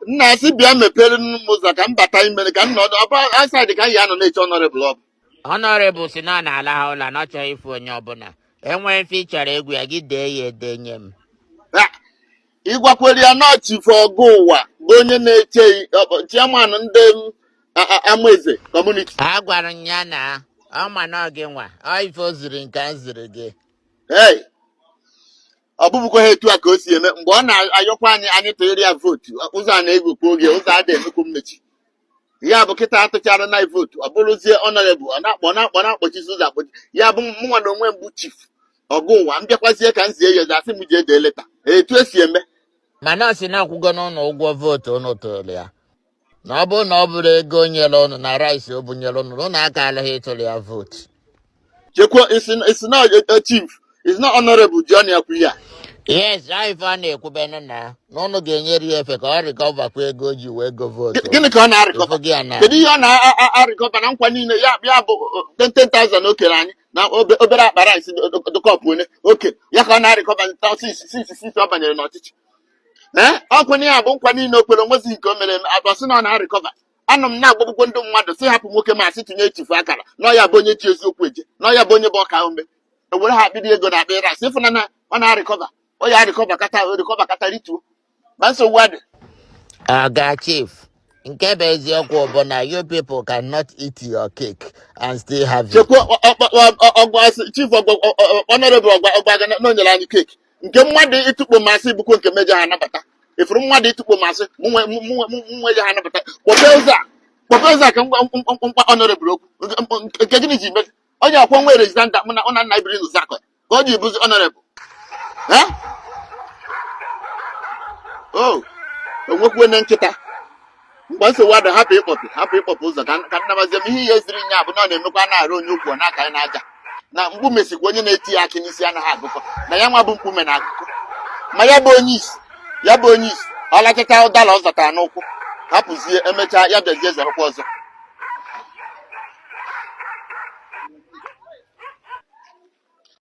nna asị bịa mepere m ụzọ ka m bata imere ka m nọ outside ka ya nọ na-eche honorable ọ bụ. Honorable si na ọ na-ala ha ụla na ọ chọrọ ịfụ onye ọbụla. Enwere mfe ị chọrọ egwu ya gị dee ya edenye m. Ịgwakwere ya na chief ọgụ ụwa bụ onye na-eche chairman ndị Amaeze community. A gwara m ya na ọ ma na ọ gị nwa ọ ife o ziri nke a ziri gị. Hey, ọ bụbụkwa ha etu a ka o si eme mgbe ọ na-ayọkwa anyị tụnyere ya vootu ụzọ a na-egwukwa oge ụzọ a na-emekwu mmechi ya bụ kịta atụchara na vootu ọ bụrụzie honorable ọ na-akpọchizi ụzọ akpọchi ya bụ mụnwa na onwe mbụ chief ọgụ ụwa m bịakwazie ka m zie ya asị m ji ede leta etu esi eme. Mana ọ sị na akwụgo n'ụlọ ụgwọ vootu ụnụ tụrụ ya na ọ bụrụ na ọ bụrụ ego o nyere ụnụ na rice o bunyere ụnụ na ụnụ aka alaghị ịtụrụ ya vootu. Chekwa isi na chief is not honorable John Yakuya. Yes, ife a na-ekwubenụ na ụnụ ga-enyere ya efe ka ọ rịkọvakwa ego o ji wee go vootu. Gịnị ka ọ na-arịkọba? Kedu ihe ọ na-arịkọba na nkwa niile ya bụ 10,000 o kere anyị na obere akpa rice dụkọpụ one oke ya ka ọ na-arịkọba sisi ọ banyere n'ọchịchị. Ọkwenye ya bụ nkwa niile o kwere onwezi nke o mere eme abọsị na ọ na-arịkọba. Anọ m na-agbagbukwo ndị mmadụ si hapụ nwoke ma asị tinye echifu akara na ọ ya bụ onye ji eziokwu eje na ọ ya bụ onye bụ ọka ume ewere ha akpịrị ego na akpị rice ịfụna na ọ na-arịkọba ọ ya arịkọba kata rituo ma nsogbu adị. Aga chief, nke bụ eziokwu bụ na you people cannot eat your cake and still have it. Chekwa chief honorable ọgbaga na o nyere anyị keeki nke mmadụ ịtụkpo masị bụkwa nke mejọ ha anabata ifuru mmadụ ịtụkpo masị nweje ha anabata kpọpe ụzọ a ka mkpa honorable okwu nke gịnị ji mee onye akwọ nwe rezidanda mụ na nna ibiri n'ụzakọ ka ọ ji bụzi honorable onwekwuo na nkịta mgbe nsogbu adị hapụ ịkpọpụ ụzọ ka nnabazie m ihe ihe ziri nya bụ na ọ na-emekwa na-arụ onye ukwu n'aka anyị n'aja na mkpu mesikwa onye na-eti ya aka n'isi anaghị agụkọ na ya nwa bụ mkpume na akụkọ ma ya bụ onye isi ọ lachacha ụdala ọ zọtara n'ụkwụ hapụzie emechaa ya bịazie zọrọkwa ọzọ.